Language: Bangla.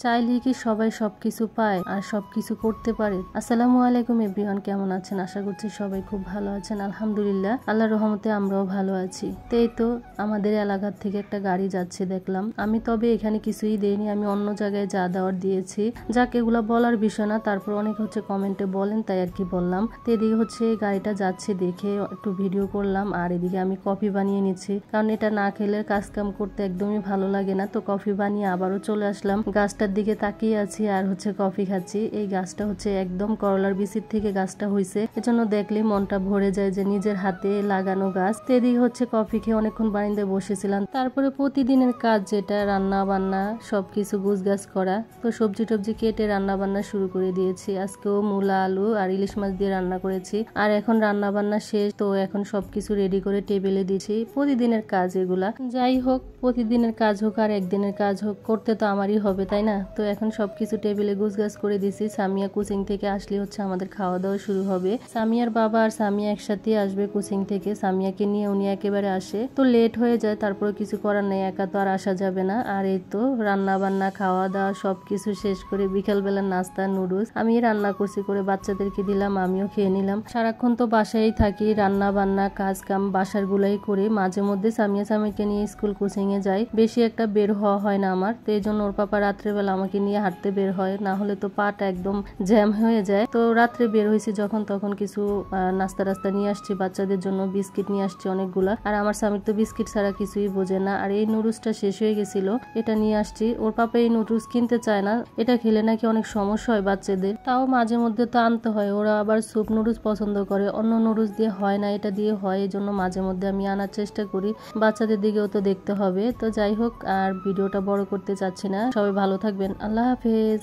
চাইলেই কি সবাই সবকিছু পায় আর সবকিছু করতে পারে? আসসালামু আলাইকুম এভরিওয়ান, কেমন আছেন? আশা করছি সবাই খুব ভালো আছেন। আলহামদুলিল্লাহ, আল্লাহর রহমতে আমরাও ভালো আছি। তো আমাদের এলাকার থেকে একটা গাড়ি যাচ্ছে দেখলাম। আমি তবে এখানে কিছুই দেইনি, আমি অন্য জায়গায় যা দেওয়ার দিয়েছি। যাক, এগুলা বলার বিষয় না, তারপর অনেক কমেন্টে বলেন তাই আর কি বললাম। তো এদিকে গাড়িটা যাচ্ছে দেখে একটু ভিডিও করলাম, আর এদিকে আমি কফি বানিয়ে নিচ্ছি, কারণ এটা না খেলে কাজ কাম করতে একদমই ভালো লাগে না। তো কফি বানিয়ে আবারও চলে আসলাম, গাছটার দিকে তাকিয়ে আছি আর কফি খাচ্ছি। এই গাছটা একদম করলার বিচির থেকে গাছটা হয়েছে, এজন্য দেখলে মনটা ভরে যায় যে নিজের হাতে লাগানো গাছ। তো এদিকে কফি খেয়ে অনেকক্ষণ বারান্দায় বসেছিলাম। তারপরে প্রতিদিনের কাজ যেটা রান্না বান্না সবকিছু গুছগাছ করা, তো সবজি টবজি কেটে রান্না বান্না শুরু করে দিয়েছি। আজকেও মূলা আলু আর ইলিশ মাছ দিয়ে রান্না করেছি। আর এখন রান্না বান্না শেষ, তো এখন সবকিছু রেডি করে টেবিলে দিচ্ছি। প্রতিদিনের কাজ এগুলা, যাই হোক প্রতিদিনের কাজ হোক আর একদিনের কাজ হোক, করতে তো আমারই হবে, তাই না? তো এখন সবকিছু টেবিলে গুছগাছ করে দিছি। সামিয়া কোচিং থেকে আসলে আমাদের খাওয়া দাওয়া শুরু হবে। সামিয়ার বাবা আর সামিয়া একসাথে আসবে কোচিং থেকে, সামিয়াকে নিয়ে উনি একেবারে আসে, তো লেট হয়ে যায়। তারপরে কিছু করার নেই, একা তো আর আসা যাবে না। আর এই তো রান্না বান্না খাওয়া দাওয়া সবকিছু শেষ করে বিকালবেলা নাস্তা নুডলস আমি রান্না করছি, করে বাচ্চাদেরকে দিলাম, আমিও খেয়ে নিলাম। সারাক্ষণ তো বাসায় থাকি, রান্না বান্না কাজ কাম বাসার গুলাই করি। মাঝে মধ্যে সামিয়াকে নিয়ে স্কুল কোচিং এ যাই, বেশি একটা বের হওয়া হয় না আমার। তো এই জন্য ওর পাপা রাত্রেবেলা আমাকে নিয়ে হাঁটতে বের হয়, না হলে তো পাটা একদম জ্যাম হয়ে যায়। তো রাত্রে বের হয়েছি যখন, তখন কিছু নাস্তা রাস্তা নিয়ে আসছি বাচ্চাদের জন্য, বিস্কিট নিয়ে আসছি অনেকগুলা। আর আমার স্বামীর তো বিস্কিট ছাড়া কিছুই বোঝে না। আর এই নুডলসটা শেষ হয়ে গেছিল, এটা নিয়ে আসছি। ওর পাপা এই নুডলস কিনতে চায় না, এটা খেলে নাকি অনেক সমস্যা হয় বাচ্চাদের। তাও মাঝে মধ্যে তো আনতে হয়, ওরা আবার স্যুপ নুডলস পছন্দ করে, অন্য নুডলস দিয়ে হয় না, এটা দিয়ে হয়। এই জন্য মাঝে মধ্যে আমি আনার চেষ্টা করি, বাচ্চাদের দিকেও তো দেখতে হবে। তো যাই হোক, আর ভিডিওটা বড় করতে চাচ্ছি না। সবাই ভালো থাকবেন, আল্লাহ হাফেজ।